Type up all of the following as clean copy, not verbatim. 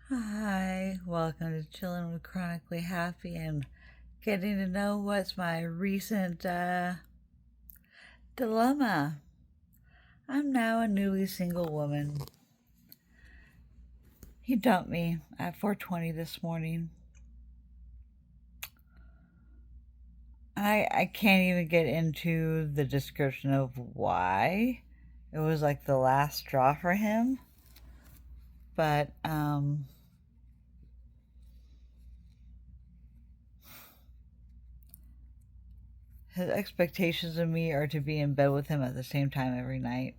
Hi, welcome to Chilling with Chronically Happy and getting to know what's my recent dilemma. I'm now a newly single woman. He dumped me at 4:20 this morning. I can't even get into the description of why. It was like the last straw for him. But his expectations of me are to be in bed with him at the same time every night,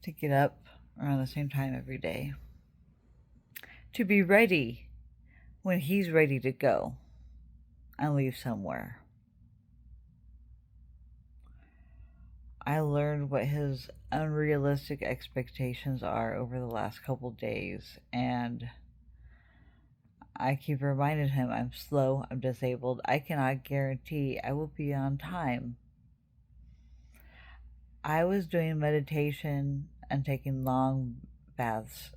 to get up around the same time every day, to be ready when he's ready to go and leave somewhere. I learned what his unrealistic expectations are over the last couple days, and I keep reminding him I'm slow, I'm disabled, I cannot guarantee I will be on time. I was doing meditation and taking long baths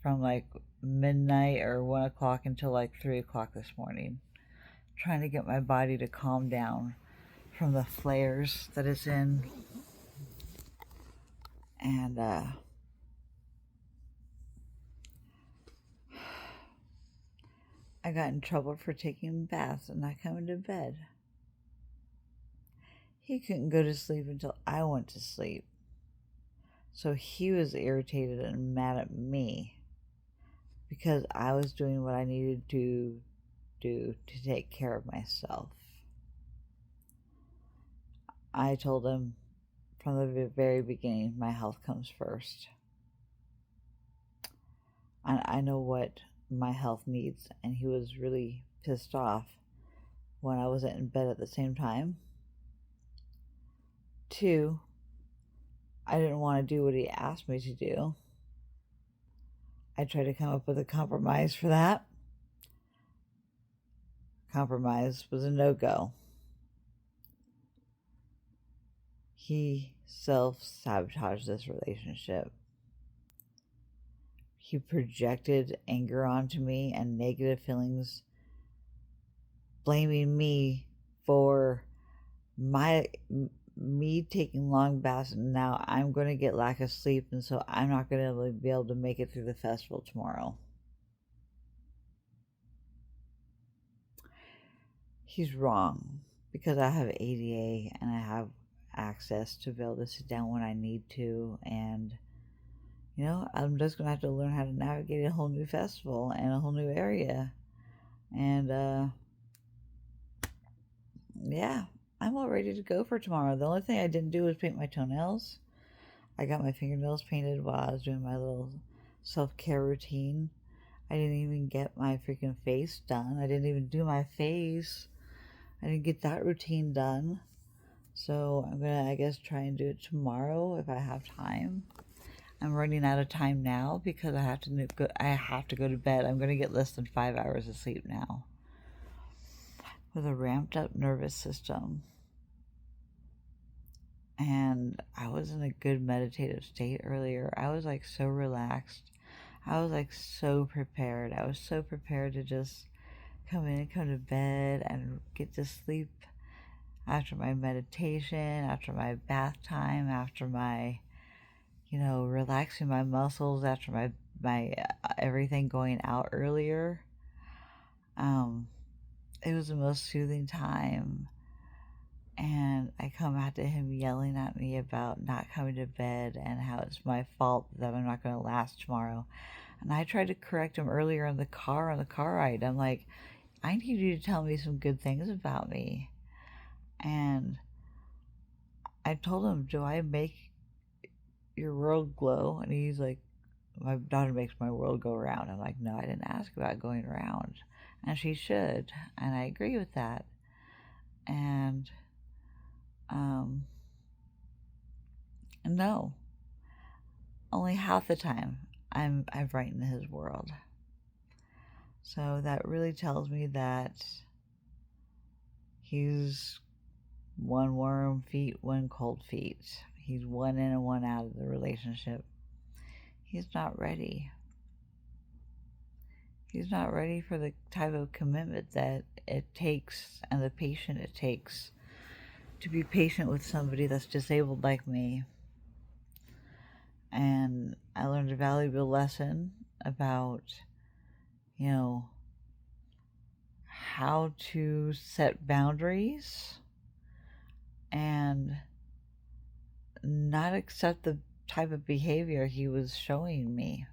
from like midnight or 1 o'clock until like 3 o'clock this morning, trying to get my body to calm down from the flares that it's in. And I got in trouble for taking baths and not coming to bed. He couldn't go to sleep until I went to sleep. So he was irritated and mad at me because I was doing what I needed to do to take care of myself. I told him from the very beginning my health comes first. I know what my health needs, and he was really pissed off when I wasn't in bed at the same time. 2, I didn't want to do what he asked me to do. I tried to come up with a compromise for that. Compromise was a no-go. He self-sabotaged this relationship. He projected anger onto me and negative feelings, blaming me for me taking long baths, and now I'm going to get lack of sleep, and so I'm not going to be able to make it through the festival tomorrow. He's wrong, because I have ADA and I have access to be able to sit down when I need to, and I'm just going to have to learn how to navigate a whole new festival and a whole new area. And yeah, I'm all ready to go for tomorrow. The only thing I didn't do was paint my toenails. I got my fingernails painted while I was doing my little self-care routine. I didn't even get my freaking face done. I didn't even do my face. I didn't get that routine done. So I'm gonna, I guess, try and do it tomorrow if I have time. I'm running out of time now because I have to go to bed. I'm gonna get less than 5 hours of sleep now with a ramped up nervous system. And I was in a good meditative state earlier. I was like so relaxed. I was like so prepared. I was so prepared to just come in and come to bed and get to sleep after my meditation, after my bath time, after my, relaxing my muscles, after my everything going out earlier. It was the most soothing time. And I come out to him yelling at me about not coming to bed and how it's my fault that I'm not going to last tomorrow. And I tried to correct him earlier in the car, on the car ride. I'm like, I need you to tell me some good things about me. And I told him, do I make your world glow? And he's like, my daughter makes my world go around. I'm like, no, I didn't ask about going around. And she should. And I agree with that. And no, only half the time I'm right in his world. So that really tells me that he's one warm feet, one cold feet. He's one in and one out of the relationship. He's not ready. He's not ready for the type of commitment that it takes and the patience it takes to be patient with somebody that's disabled like me. And I learned a valuable lesson about, you know, how to set boundaries and not accept the type of behavior he was showing me.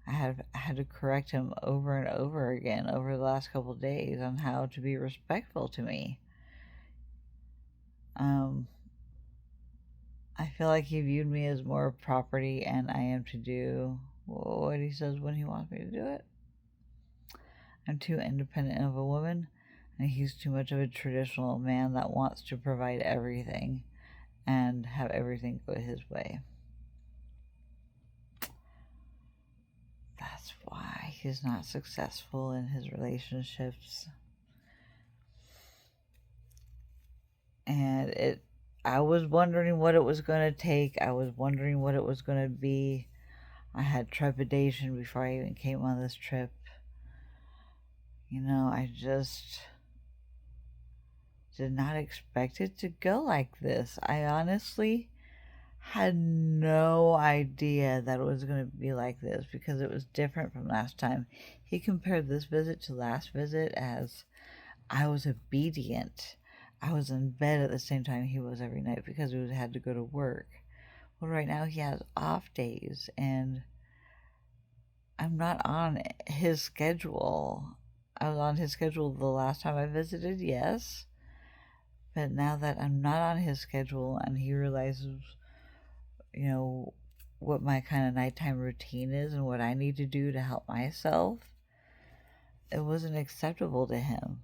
I had to correct him over and over again over the last couple of days on how to be respectful to me. I feel like he viewed me as more property, and I am to do what he says when he wants me to do it. I'm too independent of a woman, and he's too much of a traditional man that wants to provide everything and have everything go his way. That's why he's not successful in his relationships. And I was wondering what it was going to take. I was wondering what it was going to be. I had trepidation before I even came on this trip. You know, I just did not expect it to go like this. I honestly had no idea that it was going to be like this because it was different from last time. He compared this visit to last visit as I was obedient. I was in bed at the same time he was every night because we had to go to work. Well, right now he has off days and I'm not on his schedule. I was on his schedule the last time I visited, yes. But now that I'm not on his schedule and he realizes, you know, what my kind of nighttime routine is and what I need to do to help myself, it wasn't acceptable to him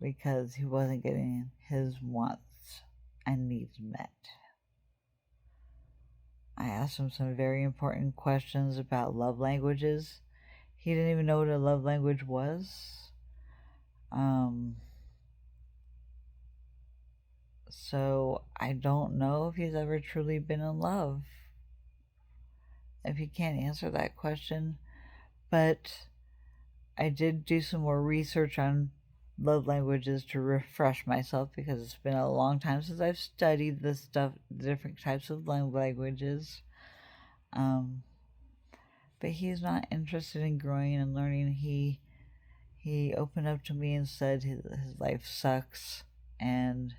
because he wasn't getting his wants and needs met. I asked him some very important questions about love languages. He didn't even know what a love language was. So I don't know if he's ever truly been in love. If he can't answer that question. But I did do some more research on love languages to refresh myself because it's been a long time since I've studied this stuff, different types of love languages. But he's not interested in growing and learning. He opened up to me and said his life sucks, and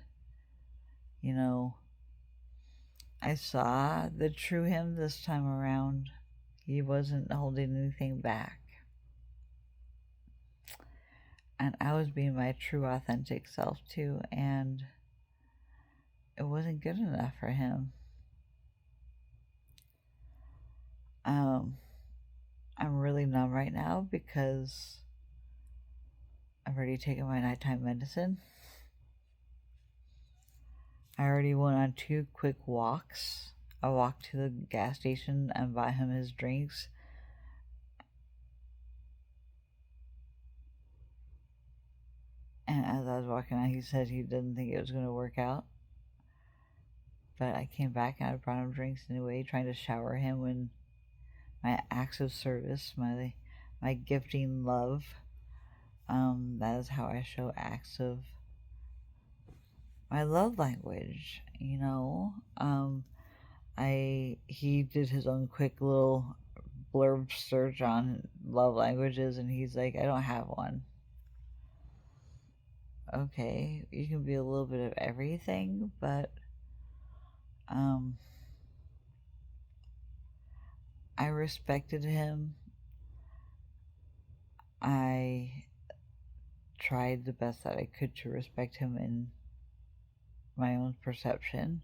you know, I saw the true him this time around. He wasn't holding anything back. And I was being my true authentic self too, and it wasn't good enough for him. I'm really numb right now because I've already taken my nighttime medicine. I already went on 2 quick walks. I walked to the gas station and bought him his drinks. And as I was walking out, he said he didn't think it was going to work out. But I came back and I brought him drinks anyway, trying to shower him when my acts of service, my gifting love. That is how I show acts of my love language, you know. He did his own quick little blurb search on love languages and he's like, I don't have one. Okay, you can be a little bit of everything, but I respected him. I tried the best that I could to respect him in my own perception.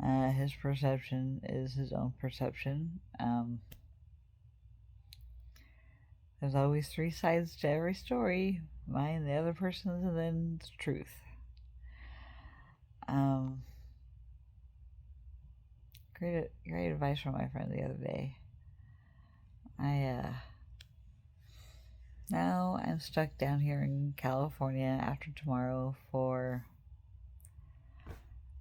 His perception is his own perception. There's always 3 sides to every story. Mine, the other person's, and then the truth. Great advice from my friend the other day. Now I'm stuck down here in California after tomorrow for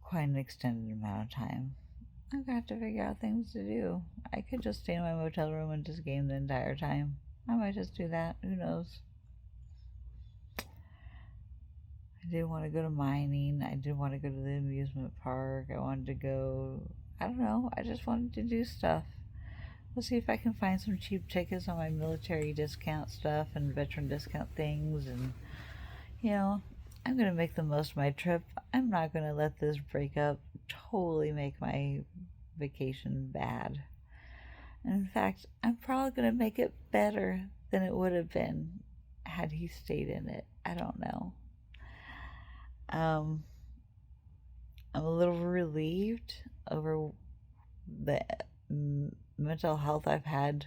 quite an extended amount of time. I'm gonna have to figure out things to do. I could just stay in my motel room and just game the entire time. I might just do that. Who knows? I did want to go to mining. I did want to go to the amusement park. I wanted to go. I don't know. I just wanted to do stuff. Let's see if I can find some cheap tickets on my military discount stuff and veteran discount things. And, I'm going to make the most of my trip. I'm not going to let this breakup totally make my vacation bad. And in fact, I'm probably going to make it better than it would have been had he stayed in it. I don't know. I'm a little relieved over the mental health I've had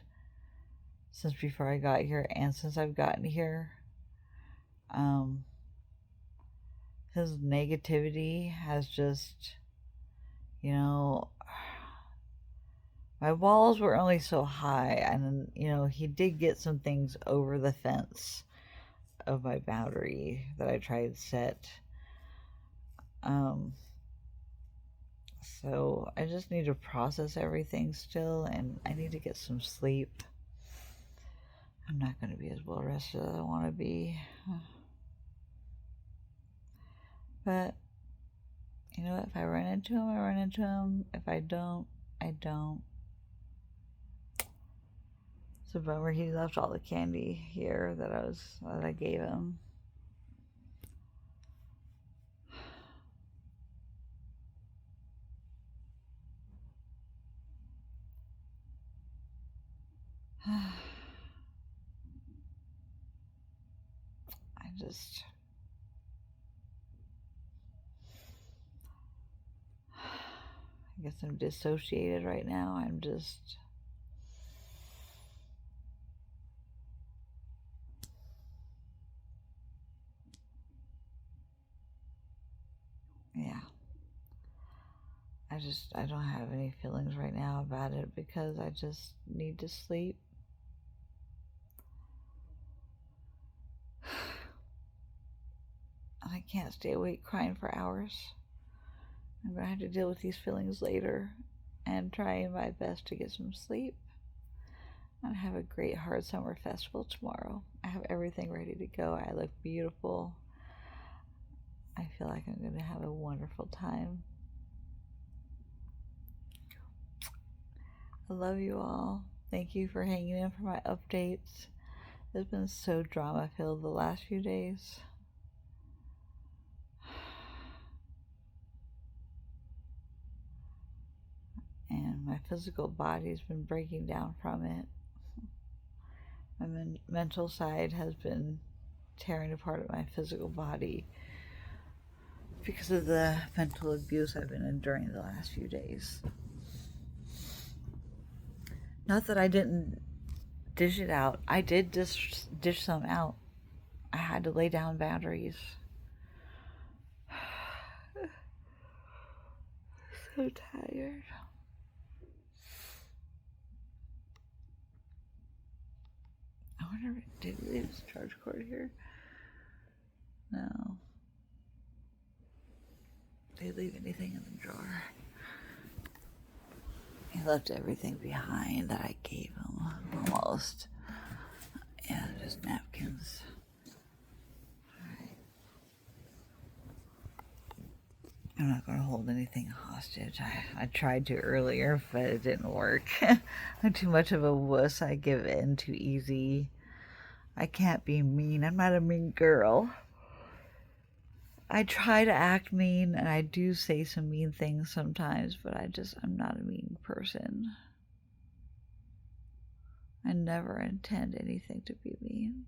since before I got here and since I've gotten here. His negativity has just, my walls were only so high, and he did get some things over the fence of my boundary that I tried to set. So I just need to process everything still, and I need to get some sleep. I'm not going to be as well rested as I want to be. But, if I run into him, I run into him. If I don't, I don't. It's a bummer he left all the candy here that I gave him. I guess I'm dissociated right now. Yeah. I don't have any feelings right now about it because I just need to sleep. I can't stay awake crying for hours. I'm going to have to deal with these feelings later and try my best to get some sleep and have a great hard summer festival tomorrow. I have everything ready to go. I look beautiful. I feel like I'm going to have a wonderful time. I love you all. Thank you for hanging in for my updates. It's been so drama-filled the last few days. And my physical body's been breaking down from it. My mental side has been tearing apart my physical body because of the mental abuse I've been enduring the last few days. Not that I didn't dish it out. I did dish some out. I had to lay down boundaries. So tired. I wonder, did he leave his charge cord here? No. Did he leave anything in the drawer? He left everything behind that I gave him, almost. And just napkins. Alright. I'm not going to hold anything hostage. I tried to earlier, but it didn't work. I'm too much of a wuss. I give in too easy. I can't be mean. I'm not a mean girl. I try to act mean, and I do say some mean things sometimes, but I'm not a mean person. I never intend anything to be mean.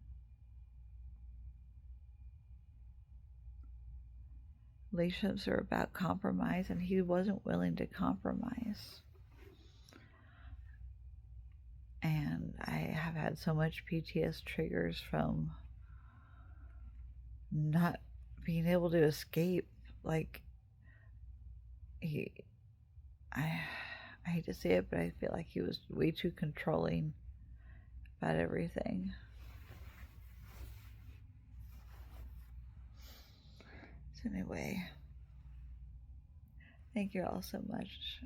Relationships are about compromise, and he wasn't willing to compromise. And I have had so much PTS triggers from not being able to escape. Like, I hate to say it, but I feel like he was way too controlling about everything. So anyway, thank you all so much.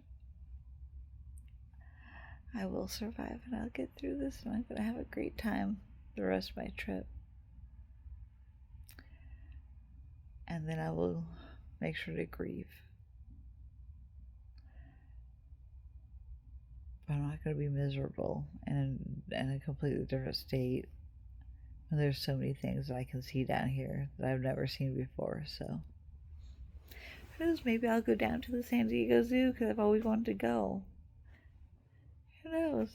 I will survive and I'll get through this and I'm going to have a great time the rest of my trip. And then I will make sure to grieve. But I'm not going to be miserable and in a completely different state. And there's so many things that I can see down here that I've never seen before, so. Who knows, maybe I'll go down to the San Diego Zoo because I've always wanted to go. Who knows?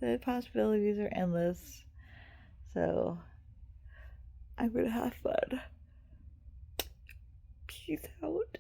The possibilities are endless. So, I'm going to have fun. Peace out.